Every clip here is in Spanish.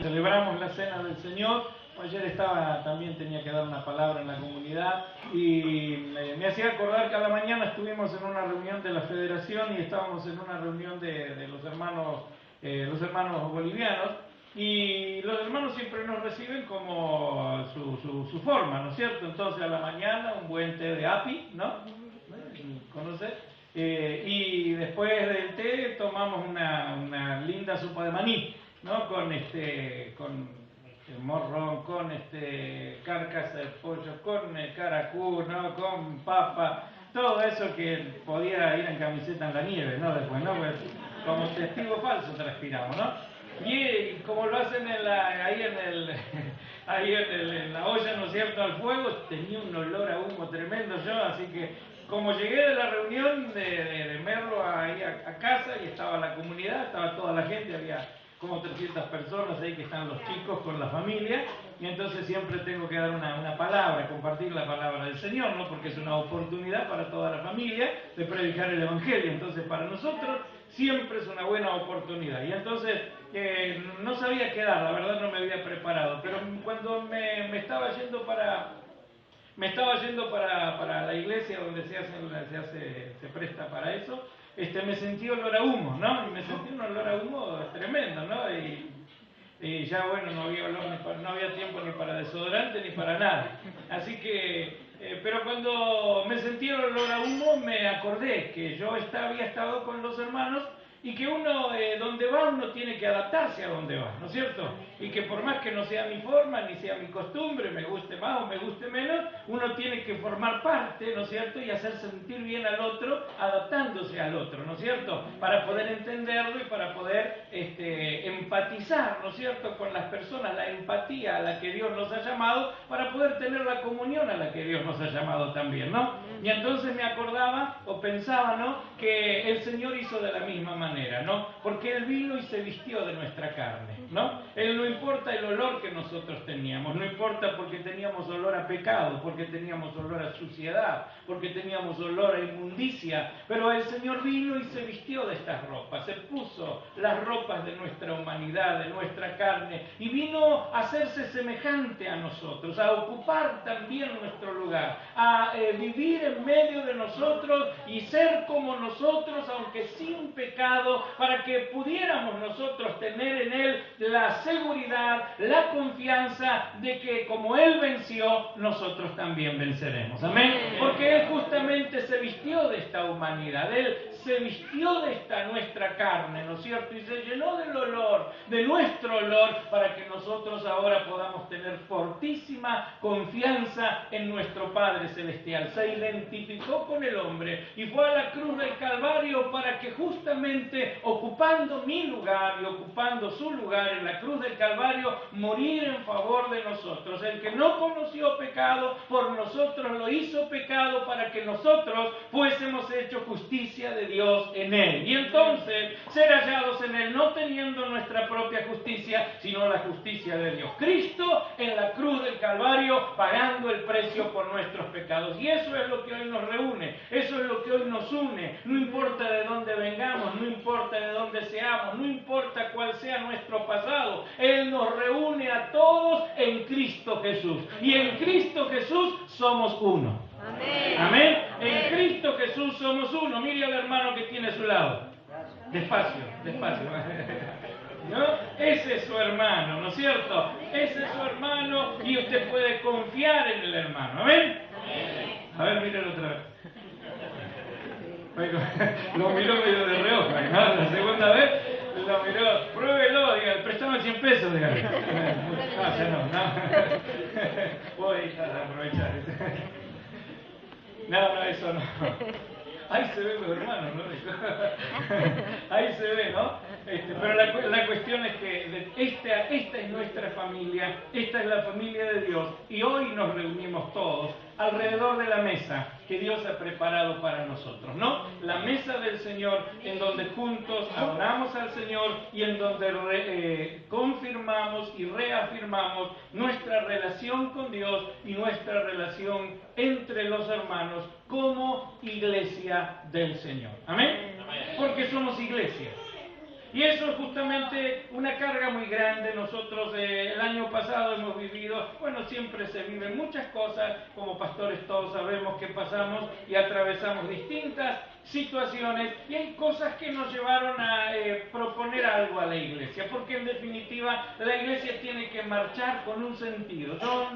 Celebramos la Cena del Señor. Ayer también tenía que dar una palabra en la comunidad y me hacía acordar que a la mañana estuvimos en una reunión de la Federación y estábamos en una reunión de los hermanos bolivianos, y los hermanos siempre nos reciben como su forma, ¿no es cierto? Entonces a la mañana un buen té de api, ¿no? ¿Conoces? Y después del té tomamos una linda sopa de maní, ¿no? Con morrón, con carcasa de pollo, con caracú, ¿no? Con papa, todo eso que podía ir en camiseta en la nieve, ¿no? Después, ¿no? Pues, como testigo falso transpiramos, ¿no? Y como lo hacen en la olla, ¿no es cierto?, al fuego, tenía un olor a humo tremendo yo, así que como llegué de la reunión de Merlo ahí a casa y estaba la comunidad, estaba toda la gente, había como 300 personas ahí que están los chicos con la familia, y entonces siempre tengo que dar una palabra, compartir la palabra del Señor, ¿no? Porque es una oportunidad para toda la familia de predicar el Evangelio. Entonces para nosotros siempre es una buena oportunidad. Y entonces no sabía qué dar, la verdad no me había preparado, pero cuando me estaba yendo para la iglesia donde se presta para eso, me sentí olor a humo, ¿no? Y me sentí un olor a humo tremendo, ¿no? Y ya, bueno, no había tiempo ni para desodorante ni para nada. Así que, pero cuando me sentí el olor a humo, me acordé que yo había estado con los hermanos y que uno, donde va, uno tiene que adaptarse a donde va, ¿no es cierto? Y que por más que no sea mi forma, ni sea mi costumbre, me guste más o me guste menos, uno tiene que formar parte, ¿no es cierto? Y hacer sentir bien al otro, adaptándose al otro, ¿no es cierto? Para poder entenderlo y para poder empatizar, ¿no es cierto?, con las personas, la empatía a la que Dios nos ha llamado, para poder tener la comunión a la que Dios nos ha llamado también, ¿no? Y entonces me acordaba o pensaba, ¿no?, que el Señor hizo de la misma manera, ¿no? Porque Él vino y se vistió de nuestra carne, ¿no? Él no importa el olor que nosotros teníamos, no importa porque teníamos olor a pecado, porque teníamos olor a suciedad, porque teníamos olor a inmundicia, pero el Señor vino y se vistió de estas ropas, se puso las ropas de nuestra humanidad, de nuestra carne, y vino a hacerse semejante a nosotros, a ocupar también nuestro lugar, a vivir en medio de nosotros y ser como nosotros, aunque sin pecado, para que pudiéramos nosotros tener en Él la seguridad, la confianza de que como Él venció, nosotros también venceremos. Amén. Porque Él justamente se vistió de esta humanidad, Él se vistió de esta nuestra carne, ¿no es cierto? Y se llenó del olor, de nuestro olor, para que nosotros ahora podamos tener fortísima confianza en nuestro Padre Celestial. Se identificó con el hombre y fue a la cruz del Calvario para que justamente ocupando mi lugar y ocupando su lugar en la cruz del Calvario, morir en favor de nosotros. El que no conoció pecado, por nosotros lo hizo pecado para que nosotros fuésemos hechos justicia de Dios en Él. Y entonces ser hallados en Él, no teniendo nuestra propia justicia, sino la justicia de Dios. Cristo en la cruz del Calvario pagando el precio por nuestros pecados. Y eso es lo que hoy nos reúne, eso es lo que hoy nos une. No importa de dónde vengamos, no importa de dónde seamos, no importa cuál sea nuestro pasado, Él nos reúne a todos en Cristo Jesús. Y en Cristo Jesús somos uno. Amén. Amén. En Cristo Jesús somos uno. Mire al hermano que tiene a su lado. Despacio, despacio. ¿No? Ese es su hermano, ¿no es cierto? Ese es su hermano y usted puede confiar en el hermano. ¿Amén? A ver, míralo otra vez. Lo miró medio de reojo, ¿no? La segunda vez lo miró, pruébelo, diga, préstame 100 pesos, diga. No, ya no. Voy a aprovechar. No, eso no. Ahí se ven los hermanos, ¿no? Ahí se ve, ¿no? Pero la cuestión es que esta es nuestra familia, esta es la familia de Dios, y hoy nos reunimos todos alrededor de la mesa que Dios ha preparado para nosotros, ¿no? La mesa del Señor, en donde juntos adoramos al Señor y en donde confirmamos y reafirmamos nuestra relación con Dios y nuestra relación entre los hermanos como iglesia del Señor. ¿Amén? Porque somos iglesia. Y eso es justamente una carga muy grande. Nosotros el año pasado hemos vivido, bueno, siempre se viven muchas cosas, como pastores todos sabemos que pasamos y atravesamos distintas situaciones, y hay cosas que nos llevaron a proponer algo a la iglesia, porque en definitiva la iglesia tiene que marchar con un sentido. Yo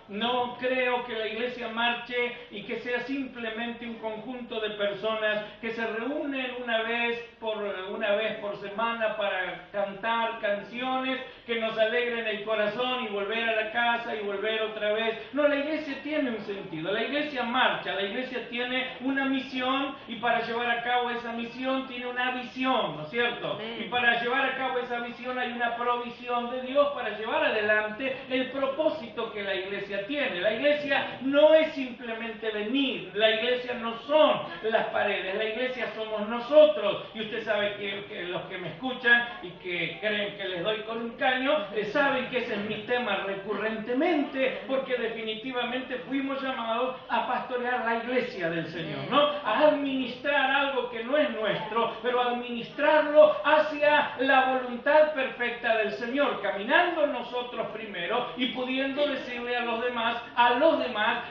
no creo que la iglesia marche y que sea simplemente un conjunto de personas que se reúnen una vez por semana para cantar canciones que nos alegren el corazón y volver a la casa y volver otra vez. No, la iglesia tiene un sentido, la iglesia marcha, la iglesia tiene una misión, y para llevar a cabo esa misión tiene una visión, ¿no es cierto? Y para llevar a cabo esa visión hay una provisión de Dios para llevar adelante el propósito que la iglesia tiene. La iglesia no es simplemente venir, la iglesia no son las paredes, la iglesia somos nosotros. Y usted sabe que los que me escuchan y que creen que les doy con un caño, saben que ese es mi tema recurrentemente, porque definitivamente fuimos llamados a pastorear la iglesia del Señor, ¿no? A administrar algo que no es nuestro, pero administrarlo hacia la voluntad perfecta del Señor, caminando nosotros primero y pudiendo decirle a los demás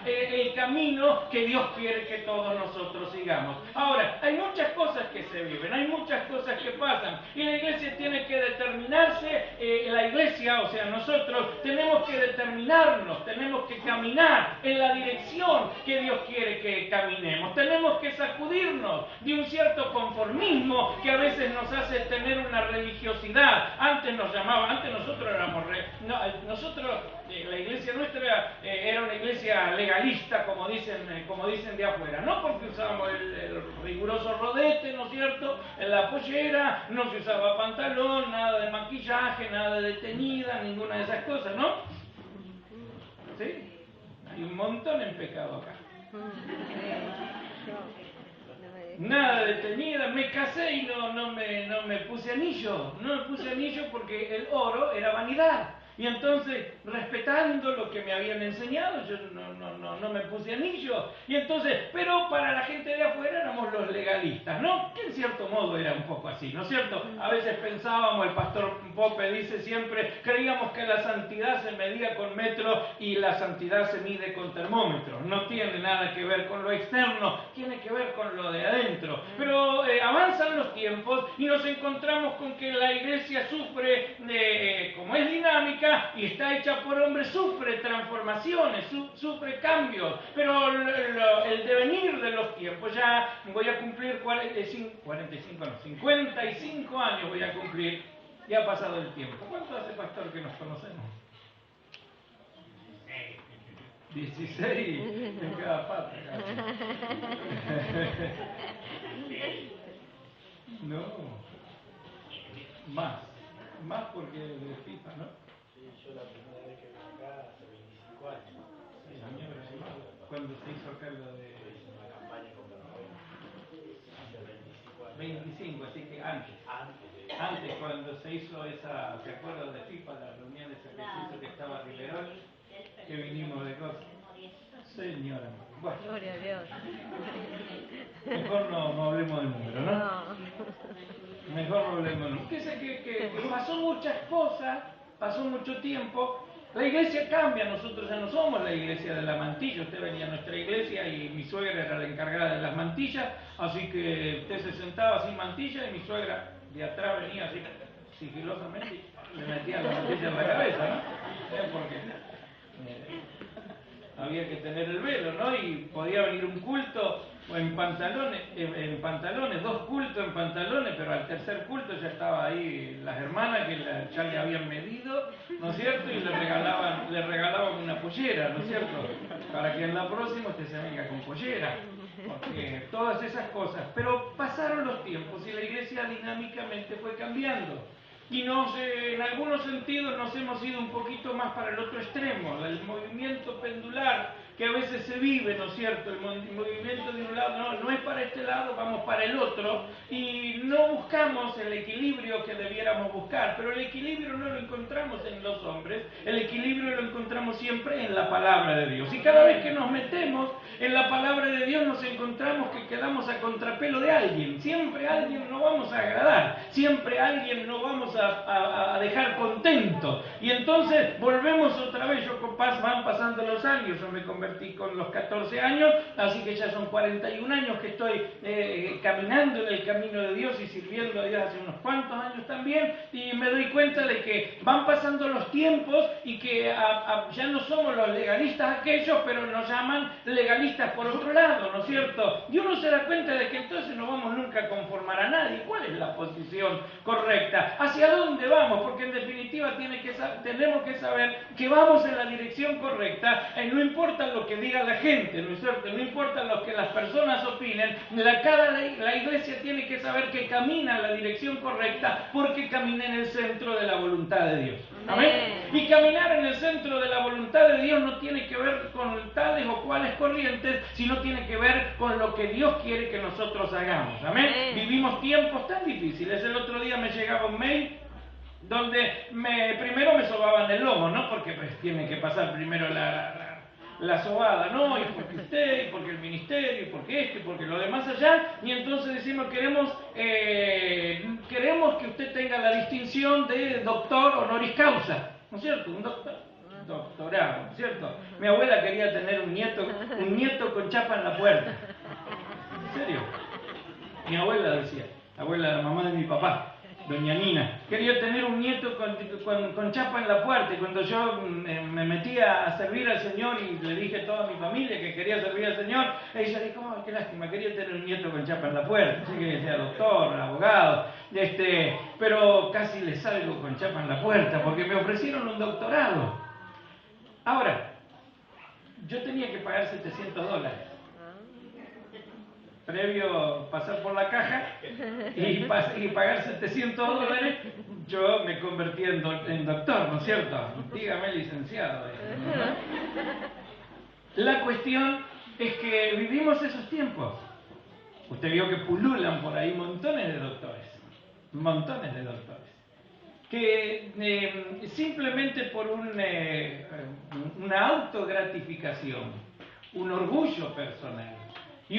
el camino que Dios quiere que todos nosotros sigamos. Ahora, hay muchas cosas que se viven, hay muchas cosas que pasan, y la iglesia tiene que determinarse, la iglesia, o sea, nosotros tenemos que determinarnos, tenemos que caminar en la dirección que Dios quiere que caminemos. Tenemos que sacudirnos de un cierto conformismo que a veces nos hace tener una religiosidad. Antes nosotros éramos, la iglesia nuestra era una iglesia legalista, como dicen de afuera, no porque usábamos el riguroso rodete, ¿no es cierto?, en la pollera, no se usaba pantalón, nada de maquillaje, nada de teñida, ninguna de esas cosas, ¿no? ¿Sí? Hay un montón en pecado acá. Nada de teñida, me casé y no me puse anillo. No me puse anillo porque el oro era vanidad. Y entonces, respetando lo que me habían enseñado, yo no me puse anillo. Y entonces, pero para la gente de afuera éramos los legalistas, ¿no? Que en cierto modo era un poco así, ¿no es cierto? A veces pensábamos, el pastor Pope dice siempre, creíamos que la santidad se medía con metro y la santidad se mide con termómetro. No tiene nada que ver con lo externo, tiene que ver con lo de adentro. Pero avanzan los tiempos y nos encontramos con que la iglesia sufre, como es dinámica, y está hecha por hombres, sufre transformaciones, sufre cambios, pero el devenir de los tiempos, ya voy a cumplir 55 años voy a cumplir, ya ha pasado el tiempo. ¿Cuánto hace, pastor, que nos conocemos? 16 en cada pata. No, más porque de FIFA, ¿no? Yo la primera vez que vine acá hace 25 años. Cuando se hizo acá lo de... Hice una campaña con Bernabé. Hace 25 años. 25, así que antes. Antes, cuando se hizo esa, ¿se acuerdan de FIFA, la reunión esa que se hizo, que estaba Riverol, que vinimos de cosas? Señora, bueno. Gloria a Dios. Mejor no hablemos del número, ¿no? Mejor no hablemos del número. Que pasó muchas cosas, pasó mucho tiempo. La iglesia cambia, nosotros ya no somos la iglesia de la mantilla. Usted venía a nuestra iglesia y mi suegra era la encargada de las mantillas, así que usted se sentaba sin mantilla y mi suegra de atrás venía así sigilosamente y le metía la mantilla en la cabeza, ¿no? Porque había que tener el velo, ¿no? Y podía venir un culto en pantalones, 2 cultos en pantalones, pero al tercer culto ya estaba ahí las hermanas que ya le habían medido, ¿no es cierto? Y le regalaban una pollera, ¿no es cierto? Para que en la próxima usted se venga con pollera, porque todas esas cosas. Pero pasaron los tiempos y la iglesia dinámicamente fue cambiando. Y en algunos sentidos nos hemos ido un poquito más para el otro extremo, el movimiento pendular que a veces se vive, ¿no es cierto? El movimiento de un lado, no es para este lado, vamos para el otro, y no buscamos el equilibrio que debiéramos buscar, pero el equilibrio no lo encontramos en los hombres, el equilibrio lo encontramos siempre en la palabra de Dios. Y cada vez que nos metemos en la palabra de Dios nos encontramos que quedamos a contrapelo de alguien. Siempre a alguien no vamos a agradar, siempre a alguien no vamos a dejar contento. Y entonces volvemos otra vez, van pasando los años, yo me convertí con los 14 años, así que ya son 41 años que estoy caminando en el camino de Dios y sirviendo a Dios hace unos cuantos años también, y me doy cuenta de que van pasando los tiempos y que ya no somos los legalistas aquellos, pero nos llaman legalistas por otro lado, ¿no es cierto? Y uno se da cuenta de que entonces no vamos nunca a conformar a nadie. ¿Cuál es la posición correcta? ¿Hacia dónde vamos? Porque en definitiva tenemos que saber que vamos en la dirección correcta, no importa lo que diga la gente, ¿no es cierto? No importa lo que las personas opinen, la iglesia tiene que saber que camina en la dirección correcta porque camina en el centro de la voluntad de Dios. ¿Amén? Y caminar en el centro de la voluntad de Dios no tiene que ver con tales o cuales corrientes, sino tiene que ver con lo que Dios quiere que nosotros hagamos. ¿Amén? Vivimos tiempos tan difíciles. El otro día me llegaba un mail donde primero me sobaban el lomo, ¿no? Porque pues tiene que pasar primero la sobada, ¿no? Y porque usted, y porque el ministerio, y porque esto, y porque lo demás allá, y entonces decimos, queremos que usted tenga la distinción de doctor honoris causa, ¿no es cierto? Un doctorado, ¿no es cierto? Mi abuela quería tener un nieto con chapa en la puerta. ¿En serio? Mi abuela decía, la mamá de mi papá, doña Nina, quería tener un nieto con chapa en la puerta, y cuando yo me metía a servir al Señor y le dije a toda mi familia que quería servir al Señor, ella dijo, oh, qué lástima, quería tener un nieto con chapa en la puerta, así que sea doctor, abogado, pero casi le salgo con chapa en la puerta, porque me ofrecieron un doctorado. Ahora, yo tenía que pagar $700. Previo pasar por la caja y pagar $700, yo me convertí en doctor, ¿no es cierto? Dígame, licenciado. La cuestión es que vivimos esos tiempos. Usted vio que pululan por ahí montones de doctores, que simplemente por una autogratificación, un orgullo personal, y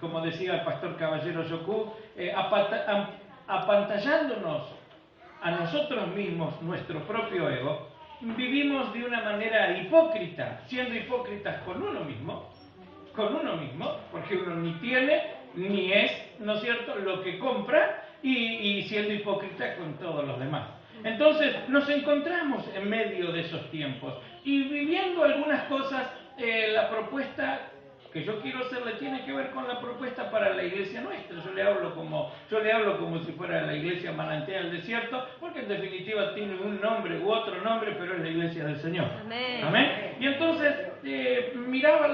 como decía el pastor Caballero Yokú, apantallándonos a nosotros mismos, nuestro propio ego, vivimos de una manera hipócrita, siendo hipócritas con uno mismo, porque uno ni tiene, ni es, ¿no es cierto?, lo que compra, y siendo hipócrita con todos los demás. Entonces nos encontramos en medio de esos tiempos, y viviendo algunas cosas, la propuesta que yo quiero hacerle tiene que ver con la propuesta para la iglesia nuestra. Yo le hablo como si fuera la iglesia Manantial del Desierto, porque en definitiva tiene un nombre u otro nombre, pero es la iglesia del Señor. Amén. ¿Amén? Y entonces, mirando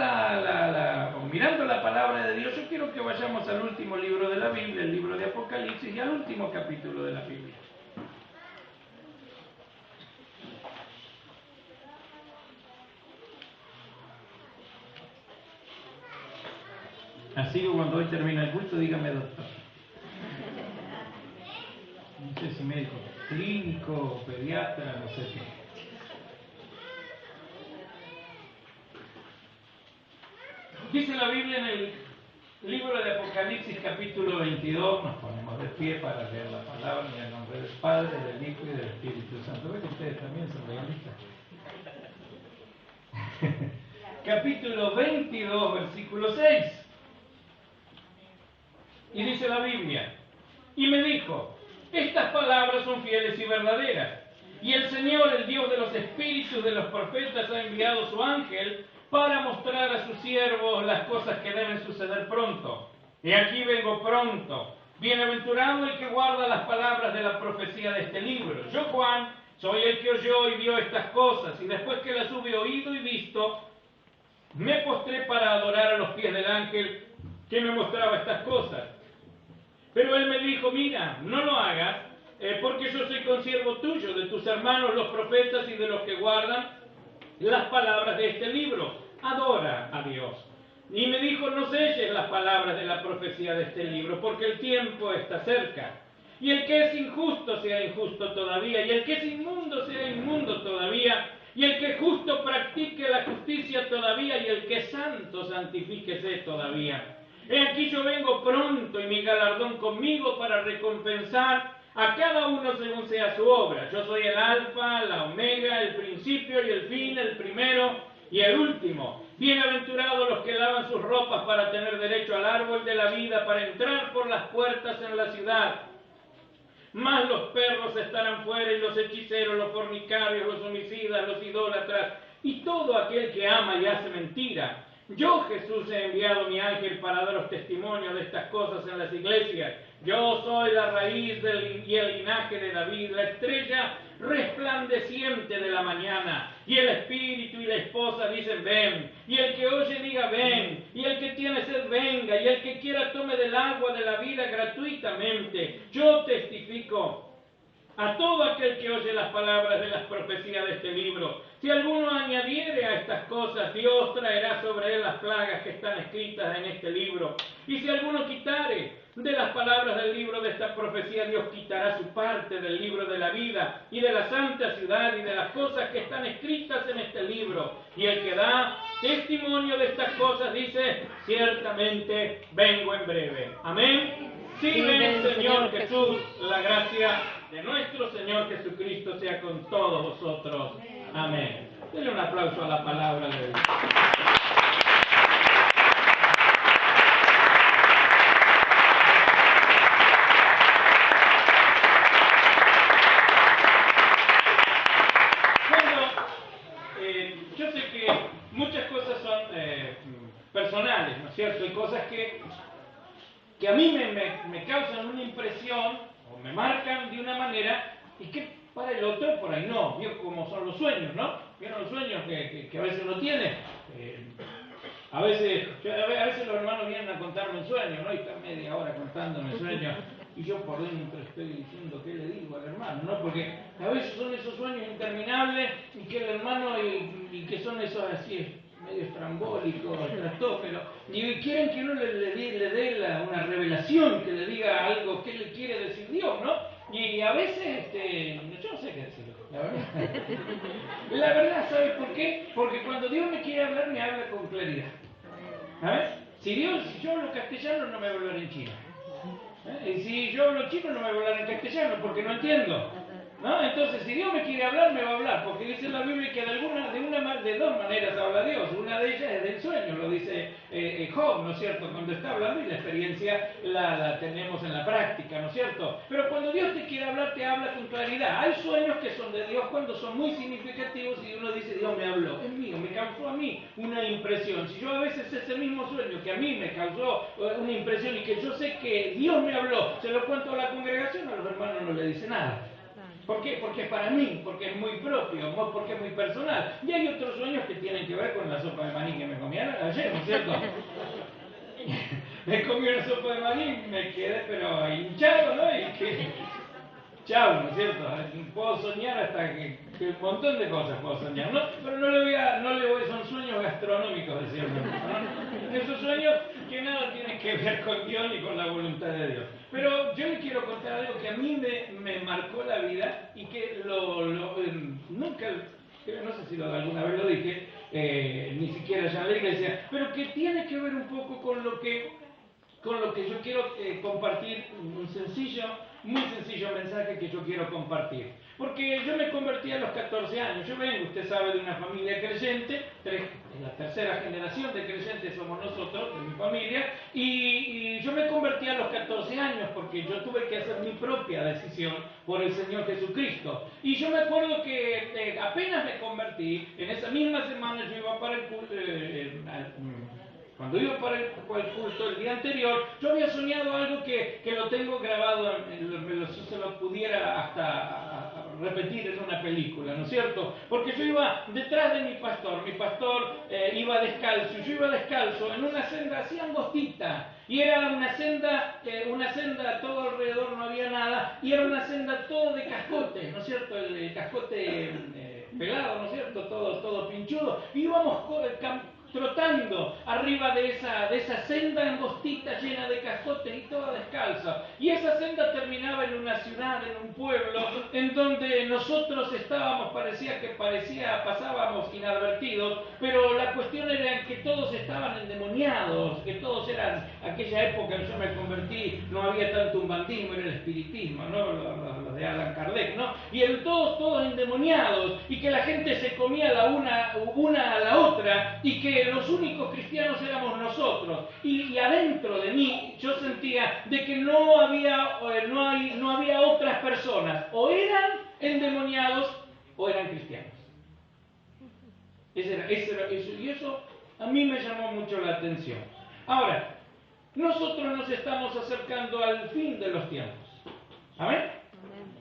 la palabra de Dios, yo quiero que vayamos al último libro de la Biblia, el libro de Apocalipsis, y al último capítulo de la Biblia. Así que cuando hoy termina el culto, dígame doctor. No sé si médico clínico, pediatra, no sé qué. Dice la Biblia en el libro de Apocalipsis capítulo 22, nos ponemos de pie para leer la palabra en el nombre del Padre, del Hijo y del Espíritu Santo. ¿Ven que ustedes también son legalistas? Capítulo 22, versículo 6. Y dice la Biblia, y me dijo, estas palabras son fieles y verdaderas, y el Señor, el Dios de los espíritus de los profetas, ha enviado su ángel para mostrar a sus siervos las cosas que deben suceder pronto. Y aquí vengo pronto. Bienaventurado el que guarda las palabras de la profecía de este libro. Yo, Juan, soy el que oyó y vio estas cosas, y después que las hube oído y visto, me postré para adorar a los pies del ángel que me mostraba estas cosas. Pero él me dijo, mira, no lo hagas, porque yo soy consiervo tuyo, de tus hermanos los profetas y de los que guardan las palabras de este libro. Adora a Dios. Y me dijo, no selles las palabras de la profecía de este libro, porque el tiempo está cerca. Y el que es injusto sea injusto todavía, y el que es inmundo sea inmundo todavía. Y el que justo practique la justicia todavía, y el que es santo santifíquese todavía. He aquí yo vengo pronto, y mi galardón conmigo para recompensar a cada uno según sea su obra. Yo soy el alfa, la omega, el principio y el fin, el primero y el último. Bienaventurados los que lavan sus ropas para tener derecho al árbol de la vida, para entrar por las puertas en la ciudad. Mas los perros estarán fuera, y los hechiceros, los fornicarios, los homicidas, los idólatras, y todo aquel que ama y hace mentira. Yo, Jesús, he enviado mi ángel para daros testimonio de estas cosas en las iglesias. Yo soy la raíz y el linaje de David, la estrella resplandeciente de la mañana. Y el espíritu y la esposa dicen, ven. Y el que oye diga, ven. Y el que tiene sed, venga. Y el que quiera tome del agua de la vida gratuitamente. Yo testifico a todo aquel que oye las palabras de las profecías de este libro. Si alguno añadiere a estas cosas, Dios traerá sobre él las plagas que están escritas en este libro. Y si alguno quitare de las palabras del libro de esta profecía, Dios quitará su parte del libro de la vida y de la santa ciudad y de las cosas que están escritas en este libro. Y el que da testimonio de estas cosas dice, ciertamente vengo en breve. Amén. Sigue, Señor Jesús, la gracia de nuestro Señor Jesucristo sea con todos vosotros. Amén. Denle un aplauso a la palabra de Dios. Yo sé que muchas cosas son personales, ¿no es cierto? Hay cosas que a mí me causan una impresión o me marcan de una manera y que para el otro por ahí no. Vio como son los sueños, ¿no? ¿Vieron los sueños que a veces uno tiene? A veces los hermanos vienen a contarme un sueño, ¿no? Y están media hora contándome sueños y yo por dentro estoy diciendo qué le digo al hermano, ¿no? Porque a veces son esos sueños interminables y que el hermano y que son esos así medio estrambólicos, trastógenos, y quieren que uno le dé una revelación, que le diga algo que le quiere decir Dios, ¿no? Y a veces, yo no sé qué decirlo, la verdad. La verdad, ¿sabes por qué? Porque cuando Dios me quiere hablar, me habla con claridad. ¿Sabes? Si yo hablo castellano, no me va a hablar en chino. Y si yo hablo chino, no me va a hablar en castellano, porque no entiendo. ¿No? Entonces, si Dios me quiere hablar, me va a hablar, porque dice la Biblia que de dos maneras habla Dios. Una de ellas es del sueño, lo dice Job, ¿no es cierto? Cuando está hablando, y la experiencia la tenemos en la práctica, ¿no es cierto? Pero cuando Dios te quiere hablar, te habla con claridad. Hay sueños que son de Dios cuando son muy significativos y uno dice, Dios me habló, es mío, me causó a mí una impresión. Si yo a veces ese mismo sueño que a mí me causó una impresión y que yo sé que Dios me habló, se lo cuento a la congregación, a los hermanos no le dice nada. ¿Por qué? Porque es para mí, porque es muy propio, porque es muy personal. Y hay otros sueños que tienen que ver con la sopa de maní que me comí ayer, ¿no es cierto? Me comí una sopa de maní, me quedé pero hinchado, ¿no? Y que chao, ¿no es cierto? Puedo soñar hasta que un montón de cosas puedo soñar, ¿no? Pero no le voy, son sueños gastronómicos, decía uno, ¿no? Esos sueños que nada tienen que ver con Dios ni con la voluntad de Dios. Pero yo les quiero contar algo que a mí me marcó la vida y que nunca, no sé si alguna vez lo dije, ni siquiera ya en la iglesia, pero que tiene que ver un poco con lo que yo quiero compartir, muy sencillo mensaje que yo quiero compartir. Porque yo me convertí a los 14 años. Yo vengo, usted sabe, de una familia creyente, la tercera generación de creyentes somos nosotros, de mi familia, y yo me convertí a los 14 años porque yo tuve que hacer mi propia decisión por el Señor Jesucristo. Y yo me acuerdo que apenas me convertí, en esa misma semana yo iba para el culto, cuando iba para el culto el día anterior, yo había soñado algo que lo tengo grabado, si se lo pudiera hasta repetir en una película, ¿no es cierto? Porque yo iba detrás de mi pastor iba descalzo, y yo iba descalzo en una senda así angostita, y era una senda todo alrededor no había nada, y era una senda todo de cascotes, ¿no es cierto? El cascote pelado, ¿no es cierto? Todo pinchudo, y íbamos trotando arriba de esa senda angostita llena de cascotes y toda descalza. Y esa senda terminaba en una ciudad, en un pueblo, en donde nosotros estábamos, pasábamos inadvertidos, pero la cuestión era que todos estaban endemoniados, que todos eran, aquella época que yo me convertí, no había tanto umbandismo, era el espiritismo, ¿no? Lo de Allan Kardec, ¿no? Y todos endemoniados, y que la gente se comía la una a la otra, y que los únicos cristianos éramos nosotros. Y adentro de mí yo sentía de que no había otras personas, o eran endemoniados o eran cristianos. Eso, y eso a mí me llamó mucho la atención. Ahora, nosotros nos estamos acercando al fin de los tiempos. ¿Amén?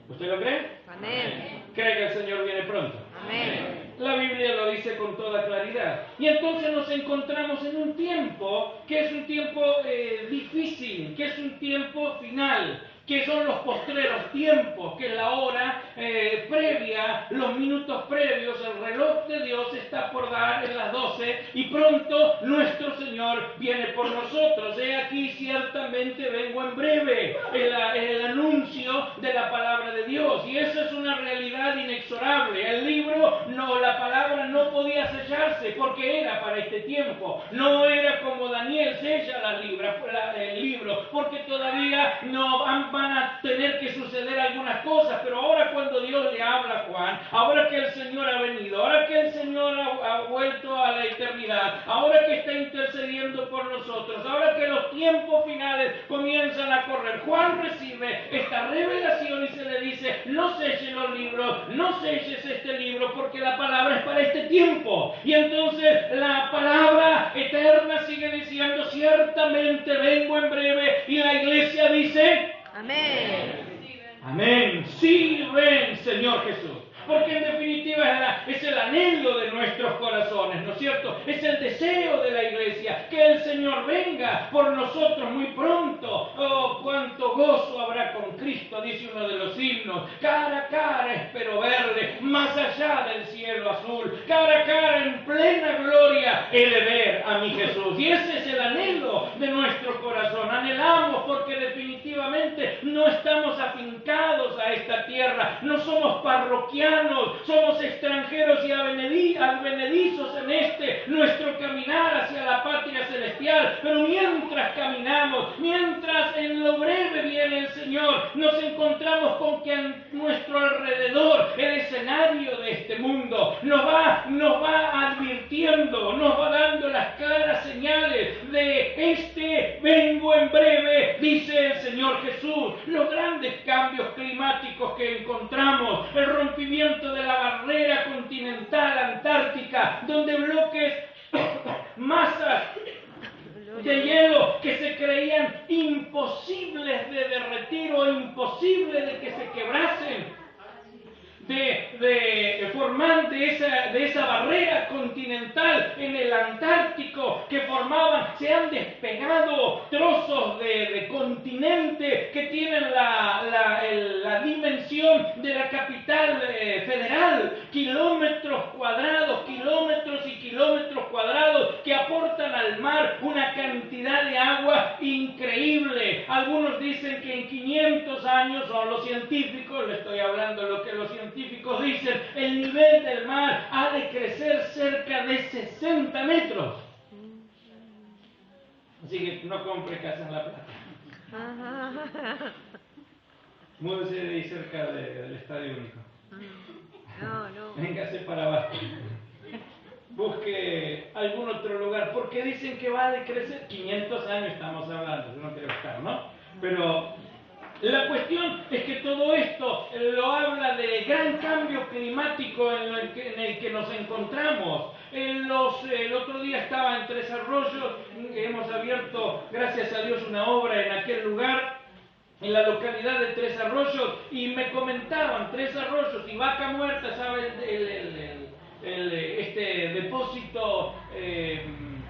¿Usted lo cree? Amén. ¿Cree que el Señor viene pronto? Amén. La Biblia lo dice con toda claridad. Y entonces nos encontramos en un tiempo que es un tiempo difícil, que es un tiempo final, que son los postreros tiempos, que es la hora previa, los minutos previos, el reloj de Dios está por dar en las 12 y pronto nuestro Señor viene por nosotros. He aquí ciertamente vengo en breve, el anuncio de la palabra de Dios, y eso es una realidad inexorable. El libro, la palabra no podía sellarse porque era para este tiempo, no era como Daniel sella el libro, porque todavía no van a tener que suceder algunas cosas, pero ahora cuando Dios le habla a Juan, ahora que el Señor ha venido, ahora que el Señor ha vuelto a la eternidad, ahora que está intercediendo por nosotros, ahora que los tiempos finales comienzan a correr, Juan recibe esta revelación y se le dice: no selles los libros, no selles este libro, porque la palabra es para este tiempo. Y entonces la palabra eterna sigue diciendo: ciertamente vengo en breve, y la iglesia dice: Amén. amén. Sí, ven, Señor Jesús. Porque en definitiva es el anhelo de nuestros corazones, ¿no es cierto? Es el deseo de la iglesia, que el Señor venga por nosotros muy pronto. Oh, cuánto gozo habrá con Cristo, dice uno de los himnos. Cara a cara espero verle, más allá del cielo azul. Cara a cara en plena gloria he de ver a mi Jesús. Y ese es el anhelo de nuestro corazón. Anhelamos porque definitivamente no estamos afincados a esta tierra, no somos parroquianos, somos extranjeros y advenedizos en nuestro caminar hacia la patria celestial. Pero mientras caminamos, mientras en lo breve viene el Señor, nos encontramos con que en nuestro alrededor el escenario de este mundo nos va advirtiendo, nos va dando las claras señales de vengo en breve, dice el Señor Jesús. Los grandes cambios climáticos que encontramos, el rompimiento de la barrera continental antártica, donde bloques, masas de hielo que se creían imposibles de derretir o imposibles de que se quebrasen, formar de esa barrera continental en el Antártico que se han despegado trozos de continente que tienen la dimensión de la capital federal, kilómetros y kilómetros cuadrados que aportan al mar una cantidad de agua increíble. Algunos dicen que en 500 años, o los científicos, le estoy hablando de lo que los científicos dicen, el nivel del mar ha de crecer cerca de 60 metros. Así que no compre casa en La Plata. Múdese de ahí cerca del Estadio Único. No. Véngase para abajo. Busque algún otro lugar, porque dicen que va a decrecer. 500 años estamos hablando, yo no quiero estar, ¿no? Pero la cuestión es que todo esto lo habla del gran cambio climático en el que nos encontramos. El otro día estaba en Tres Arroyos, hemos abierto, gracias a Dios, una obra en aquel lugar, en la localidad de Tres Arroyos, y me comentaban: Tres Arroyos y Vaca Muerta, ¿saben? Este depósito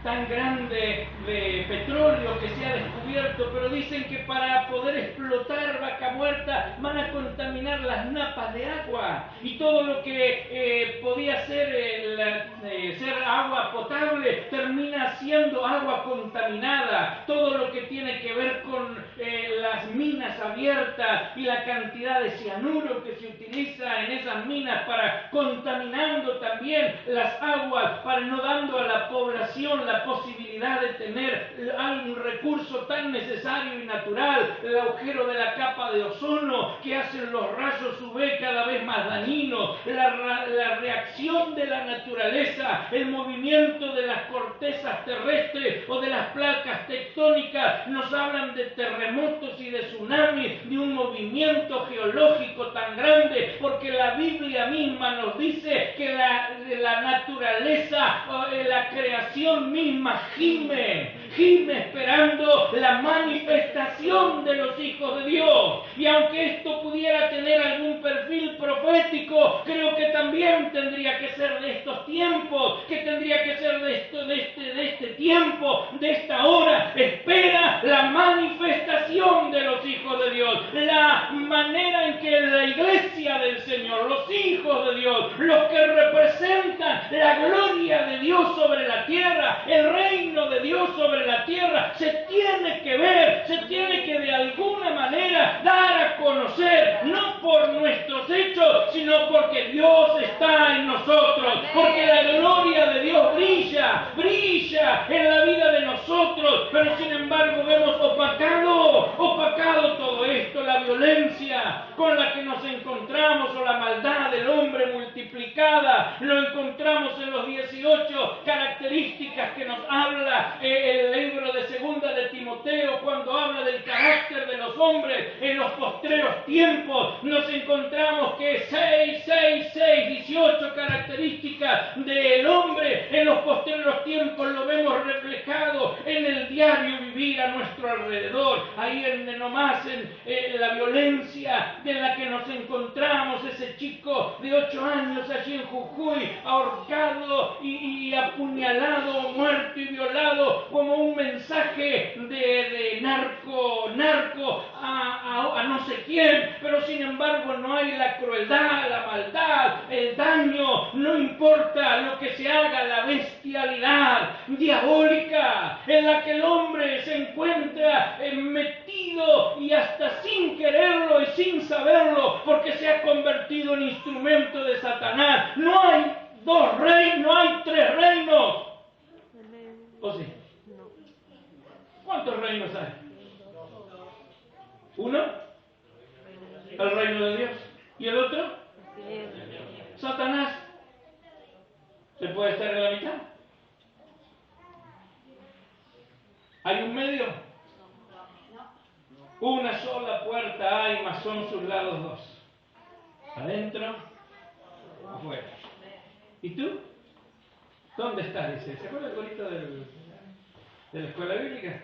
tan grande de petróleo que se ha descubierto, pero dicen que para poder explotar Vaca Muerta van a contaminar las napas de agua y todo lo que podía ser agua potable termina siendo agua contaminada. Todo lo que tiene que ver con las minas abiertas y la cantidad de cianuro que se utiliza en esas minas para contaminando también las aguas, para no dando a la población la posibilidad de tener un recurso tan necesario y natural, el agujero de la capa de ozono que hacen los rayos UV cada vez más dañinos, la reacción de la naturaleza, el movimiento de las cortezas terrestres o de las placas tectónicas nos hablan de terremotos y de tsunamis, de un movimiento geológico tan grande, porque la Biblia misma nos dice que la naturaleza, la creación misma gime esperando la manifestación de los hijos de Dios. Y aunque esto pudiera tener algún perfil profético, creo que también tendría que ser de estos tiempos, que tendría que ser de este tiempo, de esta hora. Espera la manifestación de los hijos de Dios, la manera en que la iglesia del Señor, los hijos de Dios, los que representan la gloria de Dios sobre la tierra, el reino de Dios sobre la tierra, se tiene que ver, se tiene que de alguna manera dar a conocer, no por nuestros hechos, sino porque Dios está en nosotros, porque la gloria de Dios brilla en la vida de nosotros, pero sin embargo vemos opacado todo esto, la violencia con la que nos encontramos o la maldad del hombre multiplicada, lo encontramos en los 18 características que nos habla el libro de Segunda de Timoteo cuando habla del carácter de los hombres en los postreros tiempos. Nos encontramos que 18 características del hombre en los postreros tiempos lo vemos reflejado en el diario vivir a nuestro alrededor. Ahí nomás en la violencia en la que nos encontramos, ese chico de 8 años allí en Jujuy, ahorcado y apuñalado, muerto y violado como un mensaje de narco a no sé quién, pero sin embargo no hay la crueldad, la maldad, el daño, no importa lo que se haga, la bestialidad diabólica en la que el hombre se encuentra metido y hasta sin quererlo y sin saberlo, porque se ha convertido en instrumento de Satanás. No hay 2 reinos, no hay 3 reinos. ¿O sí? ¿Cuántos reinos hay? ¿Uno? El reino de Dios. ¿Y el otro? Satanás. ¿Se puede estar en la mitad? ¿Hay un medio? Una sola puerta hay, mas son sus lados 2. Adentro, afuera. ¿Y tú? ¿Dónde estás? Dice. ¿Se acuerda el corito de la escuela bíblica?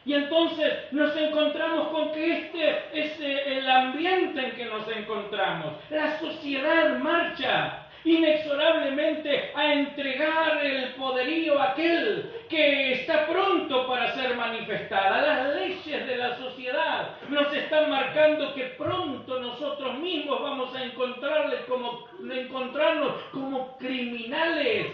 Y entonces nos encontramos con que este es el ambiente en que nos encontramos. La sociedad marcha inexorablemente a entregar el poderío a aquel que está pronto para ser manifestada. Las leyes de la sociedad nos están marcando que pronto nosotros mismos vamos a encontrarnos como criminales,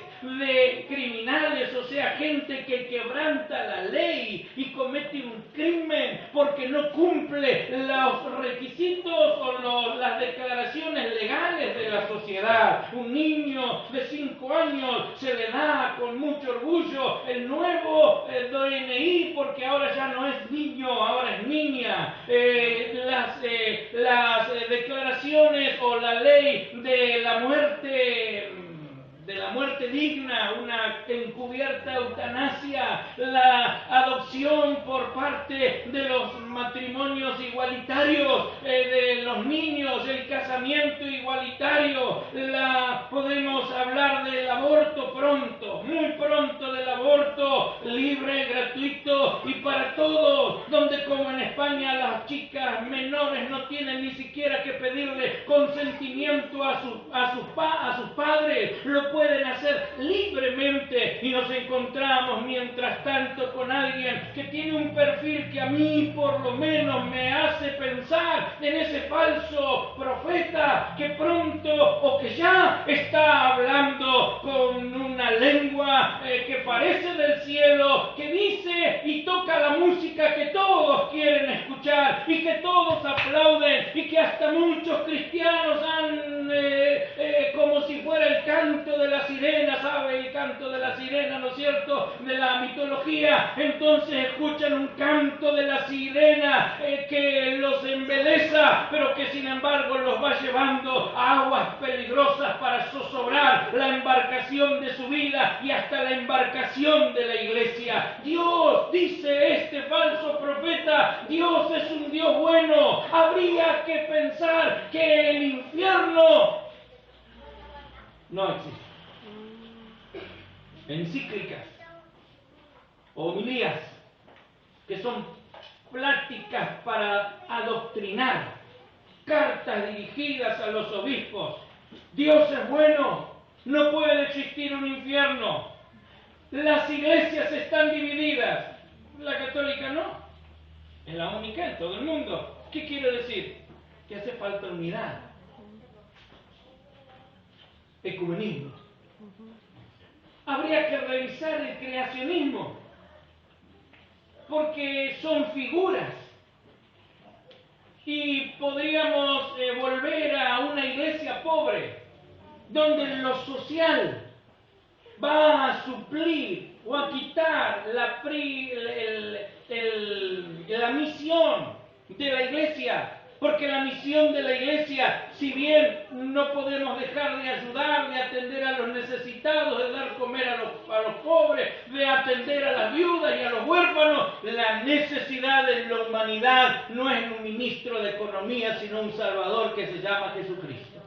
o sea, gente que quebranta la ley y comete un crimen porque no cumple los requisitos o las declaraciones legales de la sociedad. Un niño de 5 años se le da con mucho orgullo el nuevo DNI porque ahora ya no es niño, ahora es niña. Las declaraciones o la ley de la muerte digna, una encubierta eutanasia, la adopción por parte de los matrimonios igualitarios de los niños, el casamiento igualitario, podemos hablar del aborto pronto, muy pronto, del aborto libre, gratuito y para todos, donde como en España las chicas menores no tienen ni siquiera que pedirle consentimiento a sus padres, lo pueden hacer libremente y nos encontramos mientras tanto con alguien que tiene un perfil que a mí por lo menos me hace pensar en ese falso profeta que pronto o que ya está hablando con una lengua que parece del cielo, que dice y toca la música que todos quieren escuchar y que todos aplauden y que hasta muchos cristianos han como si fuera el canto de la sirena, ¿sabe? El canto de la sirena, ¿no es cierto?, de la mitología. Entonces escuchan un canto de la sirena que los embeleza, pero que sin embargo los va llevando a aguas peligrosas para zozobrar la embarcación de su vida y hasta la embarcación de la iglesia. Dios, dice este falso profeta, Dios es un Dios bueno. Habría que pensar que el infierno no existe. Encíclicas, homilías, que son pláticas para adoctrinar, cartas dirigidas a los obispos. Dios es bueno, no puede existir un infierno. Las iglesias están divididas, la católica no, es la única en todo el mundo. ¿Qué quiere decir? Que hace falta unidad, ecumenismo. Habría que revisar el creacionismo, porque son figuras. Y podríamos volver a una iglesia pobre, donde lo social va a suplir o a quitar la misión de la iglesia. Porque la misión de la iglesia, si bien no podemos dejar de ayudar, de atender a los necesitados, de dar comer a los pobres, de atender a las viudas y a los huérfanos, la necesidad de la humanidad no es un ministro de economía, sino un salvador que se llama Jesucristo.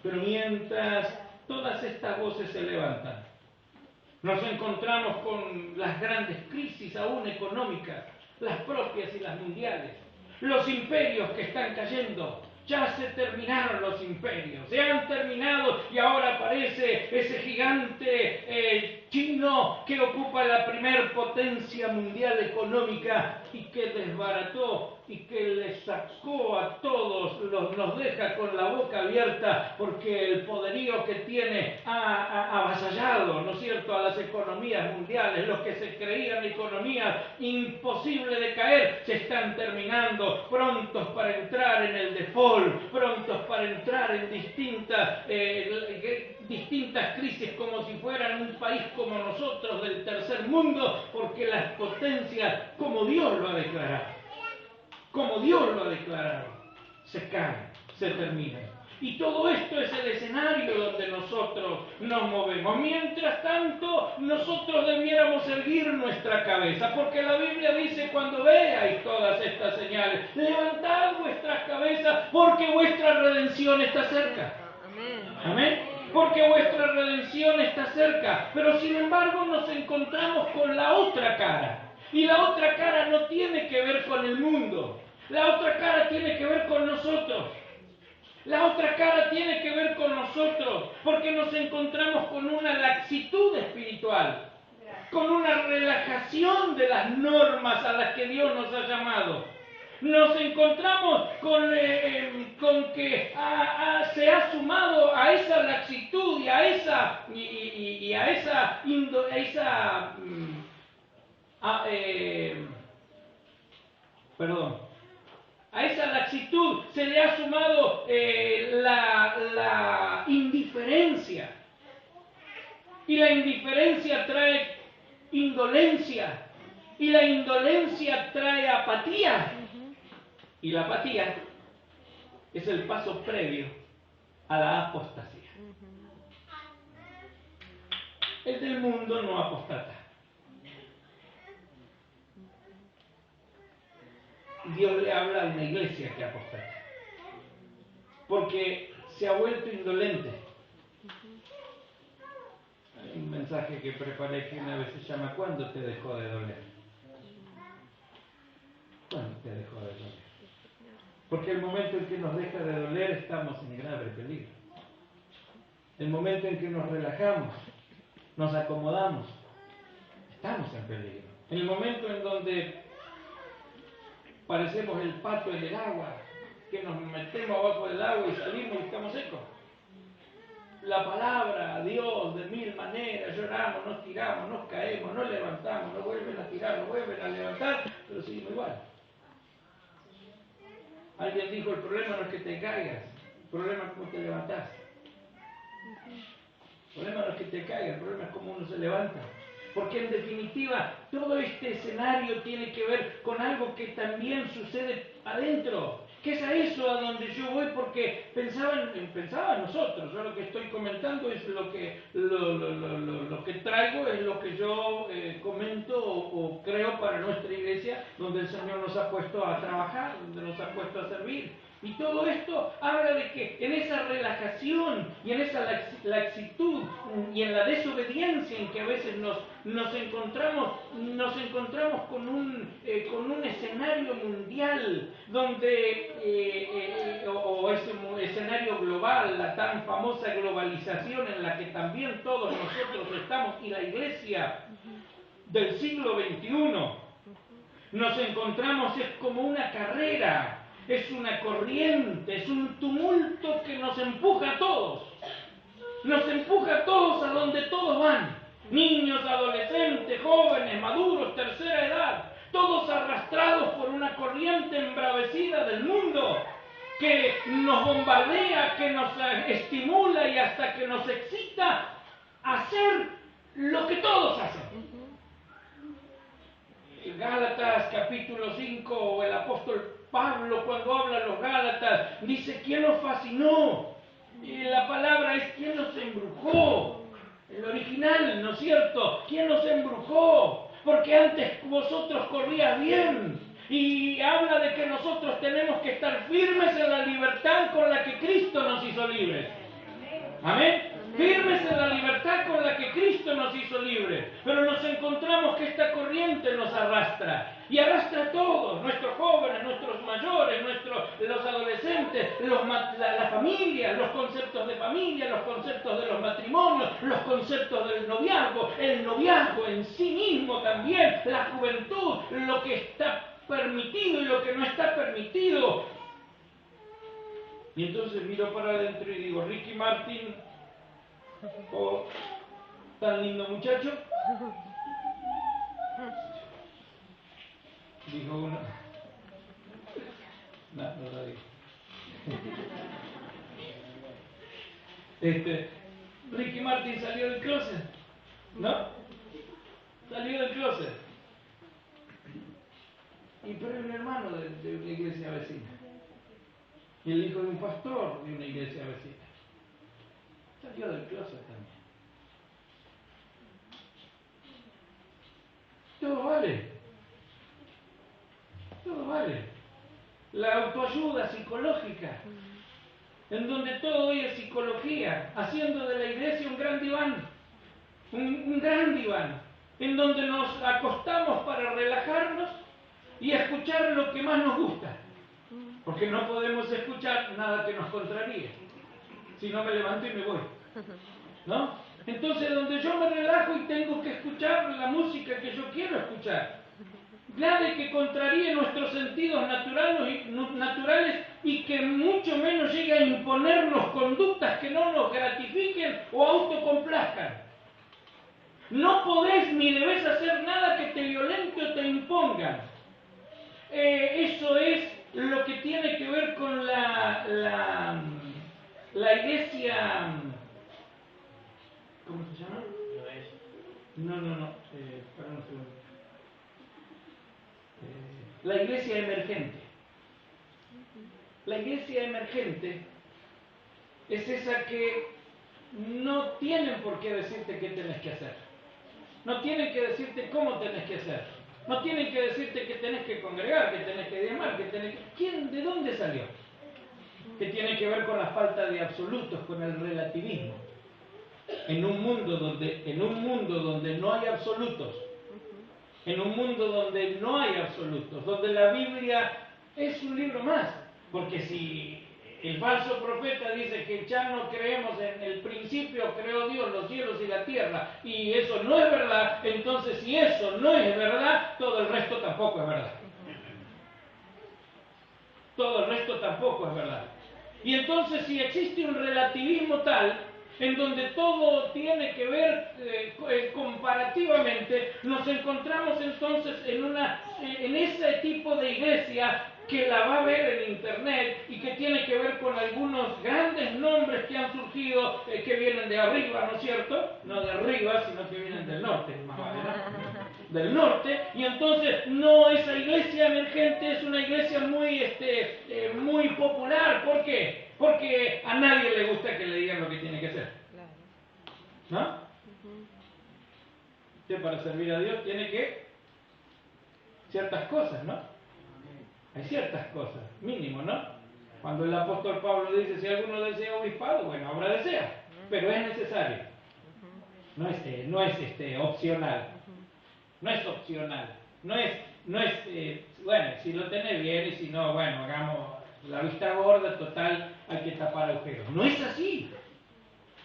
Pero mientras todas estas voces se levantan, nos encontramos con las grandes crisis aún económicas, las propias y las mundiales. Los imperios que están cayendo, ya se terminaron los imperios, se han terminado y ahora aparece ese gigante chino que ocupa la primer potencia mundial económica y que desbarató y que le sacó a todos, nos deja con la boca abierta porque el poderío que tiene ha avasallado, ¿no es cierto?, a las economías mundiales. Los que se creían economías imposible de caer se están terminando, prontos para entrar en el default, prontos para entrar en distintas crisis como si fueran un país como nosotros del tercer mundo, porque las potencias, como Dios lo ha declarado, se caen, se terminan. Y todo esto es el escenario donde nosotros nos movemos. Mientras tanto, nosotros debiéramos erguir nuestra cabeza, porque la Biblia dice: cuando veáis todas estas señales, levantad vuestras cabezas, porque vuestra redención está cerca. Amén. Porque vuestra redención está cerca. Pero sin embargo nos encontramos con la otra cara. Y la otra cara no tiene que ver con el mundo. La otra cara tiene que ver con nosotros. La otra cara tiene que ver con nosotros, porque nos encontramos con una laxitud espiritual, con una relajación de las normas a las que Dios nos ha llamado. Nos encontramos con que se ha sumado a esa laxitud y a esa laxitud se le ha sumado la indiferencia. Y la indiferencia trae indolencia. Y la indolencia trae apatía. Y la apatía es el paso previo a la apostasía. El del mundo no apostata. Dios le habla a una iglesia que apostata, porque se ha vuelto indolente. Hay un mensaje que preparé que una vez se llama: ¿cuándo te dejó de doler? ¿Cuándo te dejó de doler? Porque el momento en que nos deja de doler estamos en grave peligro. el momento en que nos relajamos, nos acomodamos, estamos en peligro. En el momento en donde parecemos el pato en el agua, que nos metemos abajo del agua y salimos y estamos secos. La palabra, Dios, de mil maneras, lloramos, nos tiramos, nos caemos, nos levantamos, nos vuelven a tirar, nos vuelven a levantar, pero seguimos igual. Alguien dijo, el problema no es que te caigas, el problema es cómo te levantás. El problema no es que te caigas, el problema es cómo uno se levanta. Porque en definitiva, todo este escenario tiene que ver con algo que también sucede adentro. Que es a eso a donde yo voy, porque pensaba en nosotros. Yo lo que estoy comentando es lo que traigo, es lo que yo comento o creo para nuestra iglesia, donde el Señor nos ha puesto a trabajar, donde nos ha puesto a servir. Y todo esto habla de que en esa relajación y en esa laxitud y en la desobediencia en que a veces nos encontramos con un escenario mundial donde, o ese escenario global, la tan famosa globalización en la que también todos nosotros estamos, y la iglesia del siglo XXI, nos encontramos, es como una carrera. Es una corriente, es un tumulto que nos empuja a todos. Nos empuja a todos a donde todos van. Niños, adolescentes, jóvenes, maduros, tercera edad. Todos arrastrados por una corriente embravecida del mundo que nos bombardea, que nos estimula y hasta que nos excita a hacer lo que todos hacen. Gálatas capítulo 5, o el apóstol Pablo, cuando habla a los Gálatas, dice: ¿quién los fascinó? Y la palabra es: ¿quién los embrujó? El original, ¿no es cierto? ¿Quién los embrujó? Porque antes vosotros corrías bien. Y habla de que nosotros tenemos que estar firmes en la libertad con la que Cristo nos hizo libres. Amén. Firmes en la libertad con la que Cristo nos hizo libres. Pero nos encontramos que esta corriente nos arrastra. Y arrastra a todos, nuestros jóvenes, nuestros mayores, los adolescentes, la familia, los conceptos de familia, los conceptos de los matrimonios, los conceptos del noviazgo, el noviazgo en sí mismo también, la juventud, lo que está permitido y lo que no está permitido. Y entonces miro para adentro y digo: Ricky Martin, oh, tan lindo muchacho. Dijo uno. No lo digo. Ricky Martin salió del closet, ¿no? Salió del closet. Y pero era un hermano de una iglesia vecina. Y el hijo de un pastor de una iglesia vecina. Salió del closet también. Todo vale. Todo vale. La autoayuda psicológica, en donde todo hoy es psicología, haciendo de la iglesia un gran diván, un gran diván, en donde nos acostamos para relajarnos y escuchar lo que más nos gusta, porque no podemos escuchar nada que nos contraríe. Si no, me levanto y me voy, ¿no? Entonces, donde yo me relajo y tengo que escuchar la música que yo quiero escuchar, nada que contraríe nuestros sentidos naturales y que mucho menos llegue a imponernos conductas que no nos gratifiquen o autocomplazcan. No podés ni debes hacer nada que te violente o te imponga. Eso es lo que tiene que ver con la iglesia. ¿Cómo se llama? No. Espera un segundo. La iglesia emergente. La iglesia emergente es esa que no tienen por qué decirte qué tenés que hacer. No tienen que decirte cómo tenés que hacer. No tienen que decirte que tenés que congregar, que tenés que diezmar, que tenés que... ¿Quién? ¿De dónde salió? Que tiene que ver con la falta de absolutos, con el relativismo. En un mundo donde no hay absolutos, en un mundo donde no hay absolutos, donde la Biblia es un libro más, porque si el falso profeta dice que ya no creemos en el principio creó Dios los cielos y la tierra, y eso no es verdad, entonces si eso no es verdad, todo el resto tampoco es verdad. Todo el resto tampoco es verdad. Y entonces si existe un relativismo tal, en donde todo tiene que ver comparativamente, nos encontramos entonces en ese tipo de iglesia que la va a ver en internet y que tiene que ver con algunos grandes nombres que han surgido, que vienen de arriba, ¿no es cierto? No de arriba, sino que vienen del norte, más vale, ¿no? Del norte, y entonces no, esa iglesia emergente es una iglesia muy popular. ¿Por qué? Porque a nadie le gusta que le digan lo que tiene que hacer, ¿no? Usted para servir a Dios tiene que ciertas cosas, ¿no? Hay ciertas cosas, mínimo, ¿no? Cuando el apóstol Pablo dice, si alguno desea obispado, bueno, ahora desea, pero es necesario. No es opcional. No es opcional. No es bueno, si lo tenés bien y si no, bueno, hagamos la vista gorda, total, hay que tapar agujeros. No es así.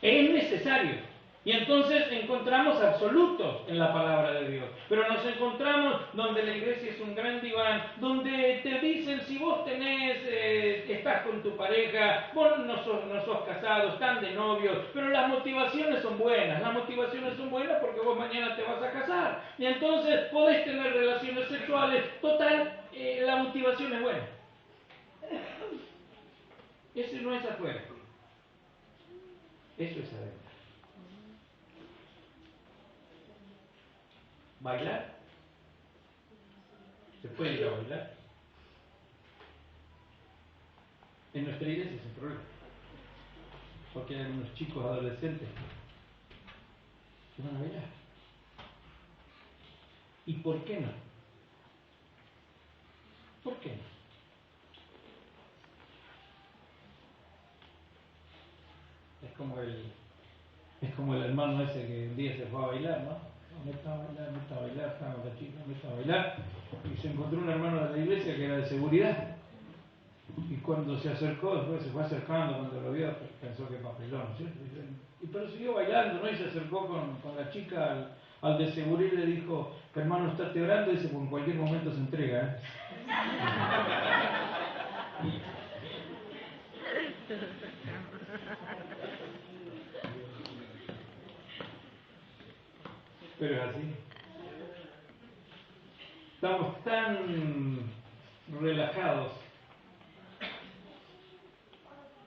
Es necesario. Y entonces encontramos absolutos en la palabra de Dios. Pero nos encontramos donde la iglesia es un gran diván, donde te dicen si vos estás con tu pareja, vos no sos casado, están de novios, pero las motivaciones son buenas. Las motivaciones son buenas porque vos mañana te vas a casar. Y entonces podés tener relaciones sexuales. Total, la motivación es buena. Eso no es afuera. Eso es adentro. ¿Bailar? ¿Se puede ir a bailar? En nuestra iglesia es un problema. Porque hay unos chicos adolescentes que van a bailar. ¿Y por qué no? ¿Por qué no? Es como el hermano ese que un día se fue a bailar, ¿no? Meta a bailar, estaba la chica, meta a bailar. Y se encontró un hermano de la iglesia que era de seguridad. Y cuando se acercó, después se fue acercando, cuando lo vio, pensó que papelón, ¿cierto? Pero siguió bailando, ¿no? Y se acercó con la chica al de seguridad y le dijo, que hermano, estate orando, y dice, pues en cualquier momento se entrega, ¿eh? Pero es así. Estamos tan relajados.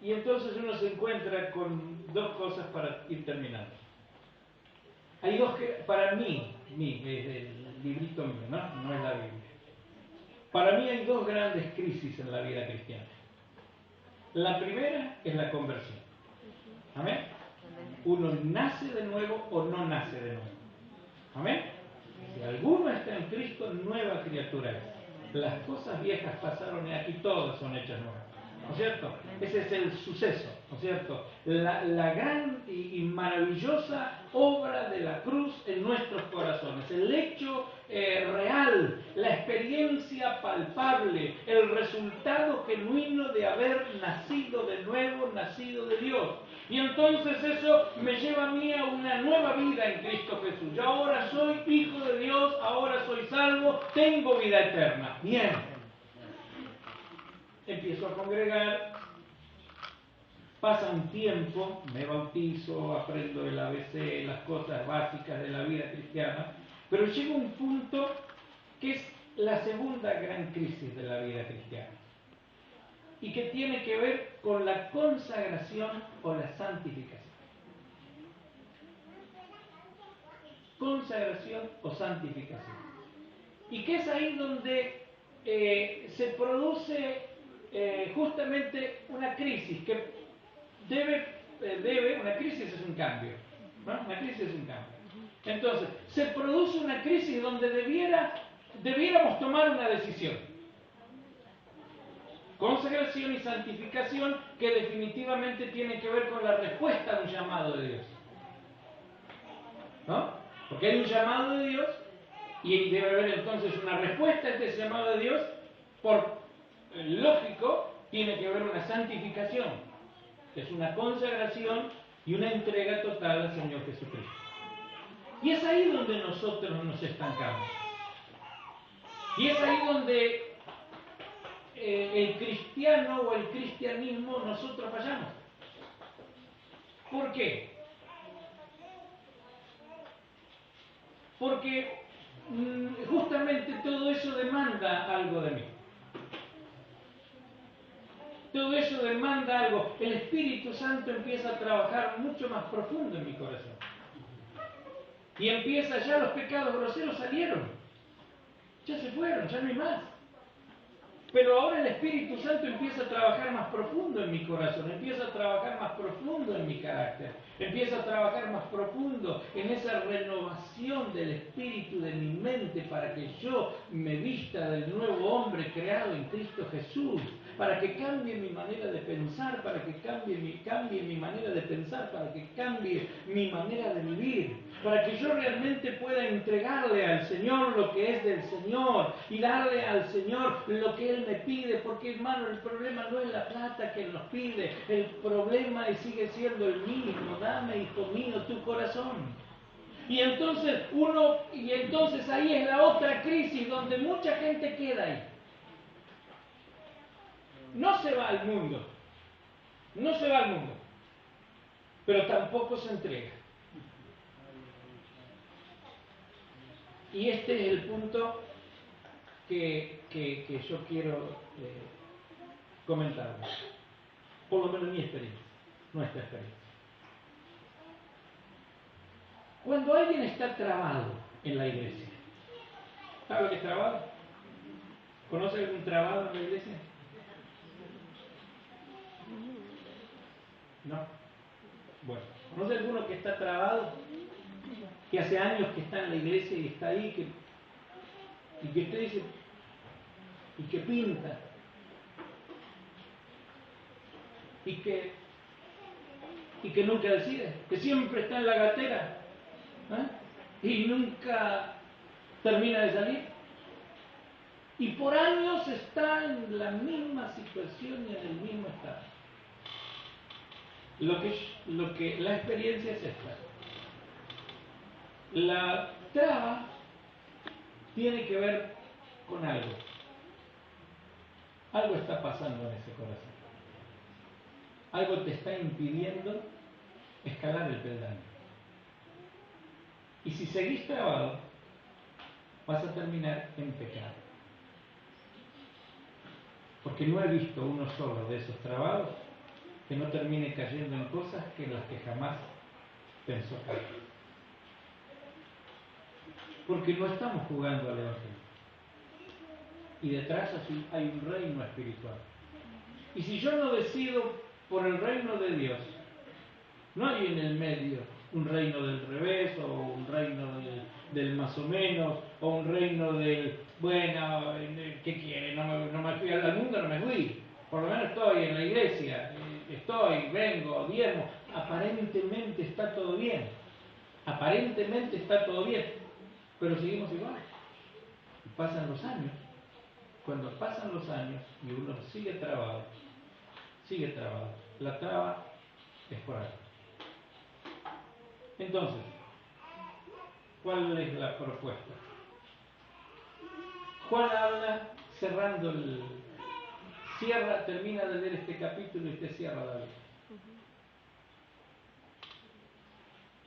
Y entonces uno se encuentra con dos cosas para ir terminando. Hay dos que, para mí, es el librito mío, no es la Biblia. Para mí hay dos grandes crisis en la vida cristiana. La primera es la conversión. ¿Amén? Uno nace de nuevo o no nace de nuevo. ¿Amén? Si alguno está en Cristo, nueva criatura es. Las cosas viejas pasaron y aquí todas son hechas nuevas. ¿No es cierto? Ese es el suceso, ¿no es cierto? La gran y maravillosa obra de la cruz en nuestros corazones, el hecho real, la experiencia palpable, el resultado genuino de haber nacido de nuevo, nacido de Dios. Y entonces eso me lleva a mí a una nueva vida en Cristo Jesús. Yo ahora soy hijo de Dios, ahora soy salvo, tengo vida eterna. Bien. Empiezo a congregar, pasa un tiempo, me bautizo, aprendo el ABC, las cosas básicas de la vida cristiana, pero llega un punto que es la segunda gran crisis de la vida cristiana y que tiene que ver con la consagración o la santificación. Consagración o santificación. Y que es ahí donde se produce justamente una crisis que una crisis es un cambio, ¿no? Una crisis es un cambio. Entonces, se produce una crisis donde debiéramos tomar una decisión. Consagración y santificación que definitivamente tienen que ver con la respuesta a un llamado de Dios. ¿No? Porque hay un llamado de Dios y debe haber entonces una respuesta a este llamado de Dios por lógico, tiene que haber una santificación, que es una consagración y una entrega total al Señor Jesucristo. Y es ahí donde nosotros nos estancamos. Y es ahí donde el cristiano o el cristianismo nosotros fallamos. ¿Por qué? Porque justamente todo eso demanda algo de mí. Todo eso demanda algo. El Espíritu Santo empieza a trabajar mucho más profundo en mi corazón. Y empieza ya los pecados groseros salieron. Ya se fueron, ya no hay más. Pero ahora el Espíritu Santo empieza a trabajar más profundo en mi corazón, empieza a trabajar más profundo en mi carácter, empieza a trabajar más profundo en esa renovación del espíritu de mi mente para que yo me vista del nuevo hombre creado en Cristo Jesús, para que cambie mi manera de pensar, para que cambie mi manera de pensar, para que cambie mi manera de vivir, para que yo realmente pueda entregarle al Señor lo que es del Señor y darle al Señor lo que Él me pide, porque hermano, el problema no es la plata que Él nos pide, el problema sigue siendo el mismo: dame, hijo mío, tu corazón. Y entonces ahí es la otra crisis donde mucha gente queda ahí. No se va al mundo, pero tampoco se entrega. Y este es el punto que yo quiero comentar, por lo menos mi experiencia, nuestra experiencia. Cuando alguien está trabado en la iglesia, ¿sabe lo que es trabado? ¿Conoce algún trabado en la iglesia? No. Bueno, ¿conoce alguno que está trabado? Que hace años que está en la iglesia y está ahí, y que usted dice, y que pinta, y que nunca decide, que siempre está en la gatera, y nunca termina de salir, y por años está en la misma situación y en el mismo estado. La experiencia es esta. La traba tiene que ver con algo. Algo está pasando en ese corazón. Algo te está impidiendo escalar el peldaño. Y si seguís trabado, vas a terminar en pecado. Porque no he visto uno solo de esos trabados que no termine cayendo en cosas en las que jamás pensó caer. Porque no estamos jugando al Evangelio. Y detrás hay un reino espiritual. Y si yo no decido por el reino de Dios, no hay en el medio un reino del revés, o un reino del más o menos, o un reino del, bueno, ¿qué quiere? No me fui al mundo, no me fui. Por lo menos estoy en la iglesia, vengo, diezmo. Aparentemente está todo bien. Aparentemente está todo bien. Pero seguimos igual. Y pasan los años. Cuando pasan los años y uno sigue trabado, la traba es por ahí. Entonces, ¿cuál es la propuesta? Juan habla termina de leer este capítulo y usted cierra la Biblia.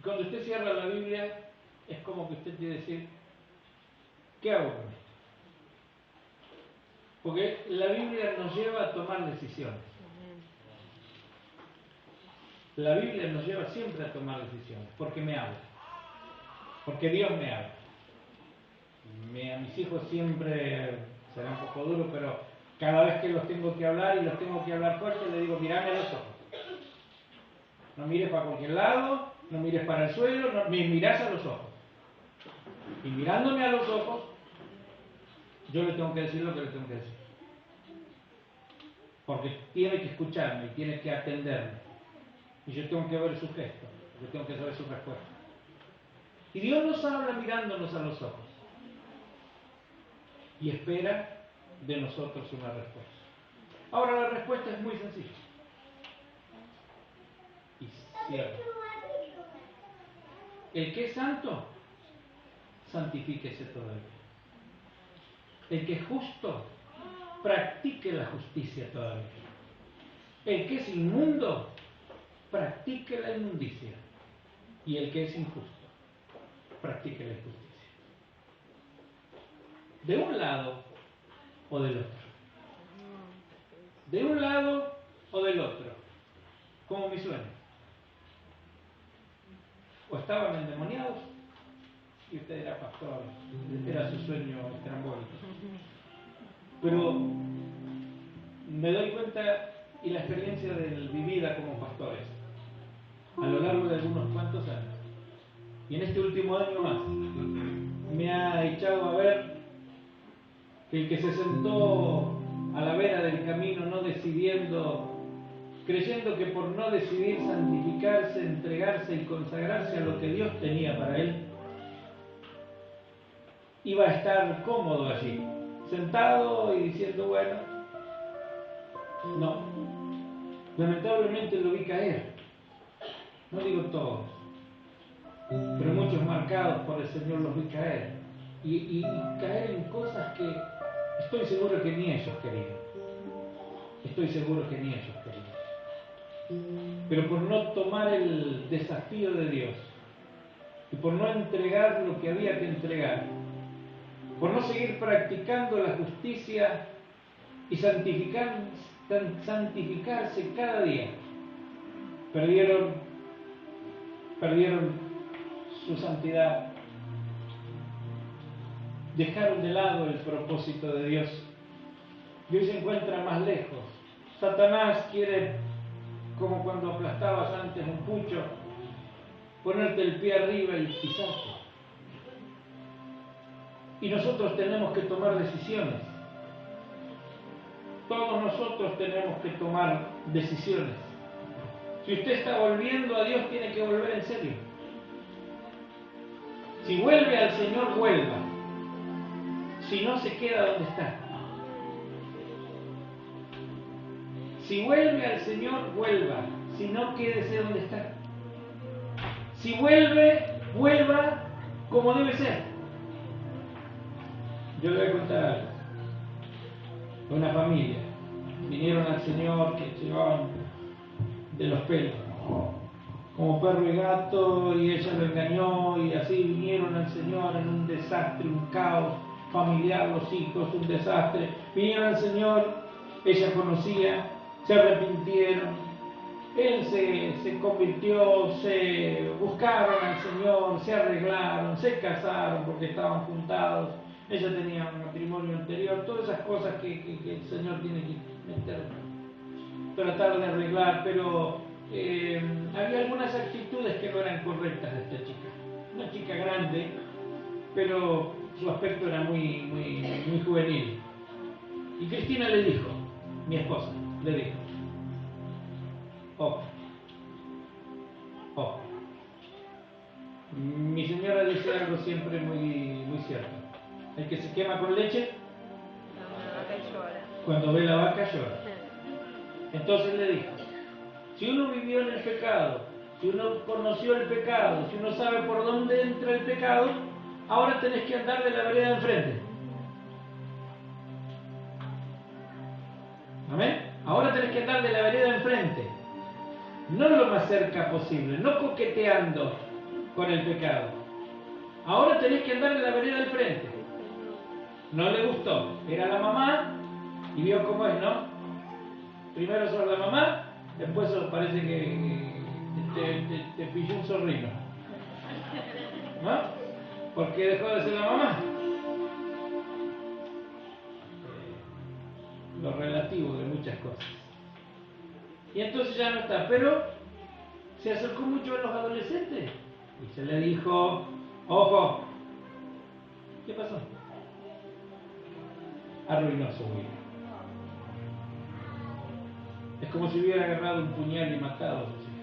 Cuando usted cierra la Biblia, es como que usted quiere decir, ¿qué hago con esto? Porque la Biblia nos lleva a tomar decisiones. La Biblia nos lleva siempre a tomar decisiones, porque me habla. Porque Dios me habla. A mis hijos siempre será un poco duro, pero cada vez que los tengo que hablar y los tengo que hablar fuerte, le digo, mirame a los ojos. No mires para cualquier lado, no mires para el suelo, me mirás a los ojos. Y mirándome a los ojos, yo le tengo que decir lo que le tengo que decir. Porque tiene que escucharme y tiene que atenderme. Y yo tengo que ver su gesto, yo tengo que saber su respuesta. Y Dios nos habla mirándonos a los ojos. Y espera de nosotros una respuesta. Ahora la respuesta es muy sencilla. Y cierro. El que es santo, santifíquese todavía. El que es justo, practique la justicia todavía. El que es inmundo, practique la inmundicia. Y el que es injusto, practique la injusticia. De un lado o del otro. De un lado o del otro. Como mi sueño. O estaban endemoniados y usted era pastor, era su sueño estrambólico. Pero me doy cuenta, y la experiencia vivida como pastores a lo largo de algunos cuantos años, y en este último año más, me ha echado a ver que el que se sentó a la vera del camino no decidiendo, creyendo que por no decidir santificarse, entregarse y consagrarse a lo que Dios tenía para él, iba a estar cómodo allí, sentado y diciendo, bueno, no. Lamentablemente lo vi caer. No digo todos, pero muchos marcados por el Señor los vi caer. Y caer en cosas que estoy seguro que ni ellos querían. Estoy seguro que ni ellos querían. Pero por no tomar el desafío de Dios y por no entregar lo que había que entregar, por no seguir practicando la justicia y santificarse cada día, perdieron su santidad, dejaron de lado el propósito de Dios y hoy se encuentran más lejos. Satanás quiere, como cuando aplastabas antes un pucho, ponerte el pie arriba y pisarte. Y nosotros tenemos que tomar decisiones. Todos nosotros tenemos que tomar decisiones. Si usted está volviendo a Dios, tiene que volver en serio. Si vuelve al Señor, vuelva. Si no, se queda donde está. Si vuelve al Señor, vuelva. Si no, quédese donde está. Si vuelve, vuelva como debe ser. Yo le voy a contar algo. Una familia. Vinieron al Señor que llevaban de los pelos, como perro y gato, y ella lo engañó, y así vinieron al Señor en un desastre, un caos familiar, los hijos, un desastre. Vinieron al Señor, ella conocía, se arrepintieron, él se convirtió, se buscaron al Señor, se arreglaron, se casaron porque estaban juntados. Ella tenía un matrimonio anterior, todas esas cosas que el Señor tiene que meter, tratar de arreglar, pero había algunas actitudes que no eran correctas de esta chica. Una chica grande, pero su aspecto era muy juvenil. Y Cristina le dijo, mi esposa, le dijo, ojo, ojo. Mi señora dice algo siempre muy cierto. El que se quema con leche, cuando ve la vaca llora. Entonces le dijo, si uno vivió en el pecado, si uno conoció el pecado, si uno sabe por dónde entra el pecado, ahora tenés que andar de la vereda de enfrente. ¿Amén? Ahora tenés que andar de la vereda de enfrente. No lo más cerca posible, no coqueteando con el pecado. Ahora tenés que andar de la vereda del frente. No le gustó. Era la mamá y vio cómo es, ¿no? Primero sos la mamá, después parece que te pilló un zorrino. ¿No? Porque dejó de ser la mamá. Lo relativo de muchas cosas. Y entonces ya no está. Pero se acercó mucho a los adolescentes y se le dijo, ojo, ¿qué pasó? Arruinó su vida. Es como si hubiera agarrado un puñal y matado a sus hijos.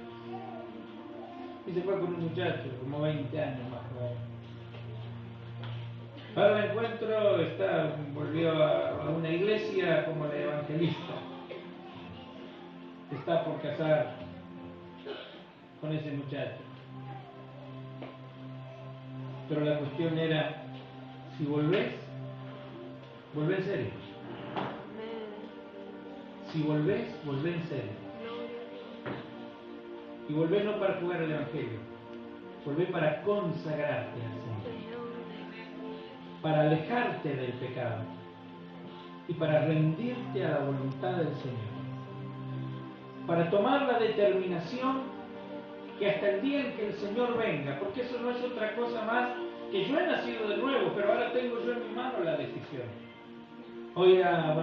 Y se fue con un muchacho, como 20 años más joven. Para el encuentro volvió a una iglesia como la evangelista. te está por casar con ese muchacho. Pero la cuestión era, si volvés, volvé en serio. Si volvés, volvé en serio. Y volvé no para jugar el Evangelio, volvé para consagrarte al Señor, para alejarte del pecado y para rendirte a la voluntad del Señor, para tomar la determinación que hasta el día en que el Señor venga, porque eso no es otra cosa más que yo he nacido de nuevo, pero ahora tengo yo en mi mano la decisión. Hoy era,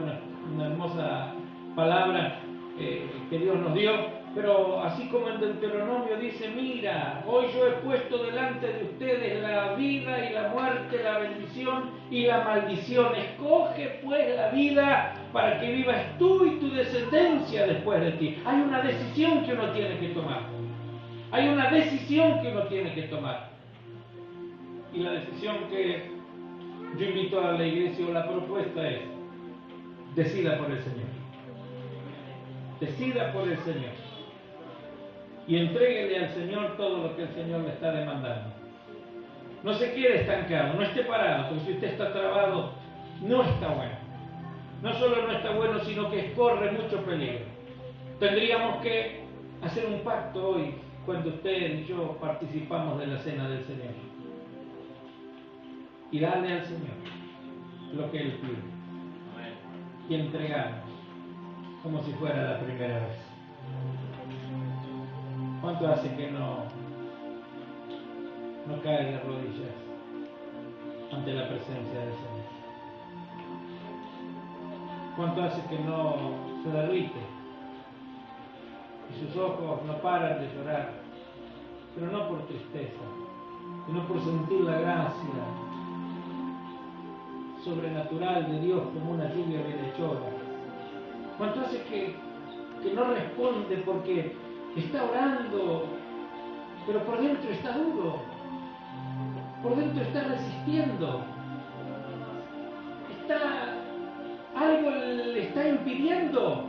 una hermosa palabra que Dios nos dio, pero así como en Deuteronomio dice, mira, hoy yo he puesto delante de ustedes la vida y la muerte, la bendición y la maldición. Escoge pues la vida para que vivas tú y tu descendencia después de ti. Hay una decisión que uno tiene que tomar. Hay una decisión que uno tiene que tomar. Y la decisión que yo invito a la iglesia o la propuesta es, decida por el Señor. Decida por el Señor. Y entréguele al Señor todo lo que el Señor le está demandando. No se quede estancado, no esté parado, porque si usted está trabado, no está bueno. No solo no está bueno, sino que corre mucho peligro. Tendríamos que hacer un pacto hoy, cuando usted y yo participamos de la cena del Señor. Y darle al Señor lo que Él pide. Y entregarnos como si fuera la primera vez. ¿Cuánto hace que no cae de rodillas ante la presencia del Señor? ¿Cuánto hace que no se derrite y sus ojos no paran de llorar? Pero no por tristeza, sino por sentir la gracia sobrenatural de Dios como una lluvia bienhechora. ¿Cuánto hace que no responde porque está orando, pero por dentro está duro, por dentro está resistiendo, algo le está impidiendo?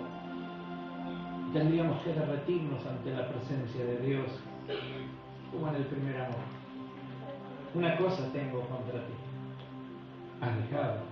Tendríamos que derretirnos ante la presencia de Dios, como en el primer amor. Una cosa tengo contra ti: has dejado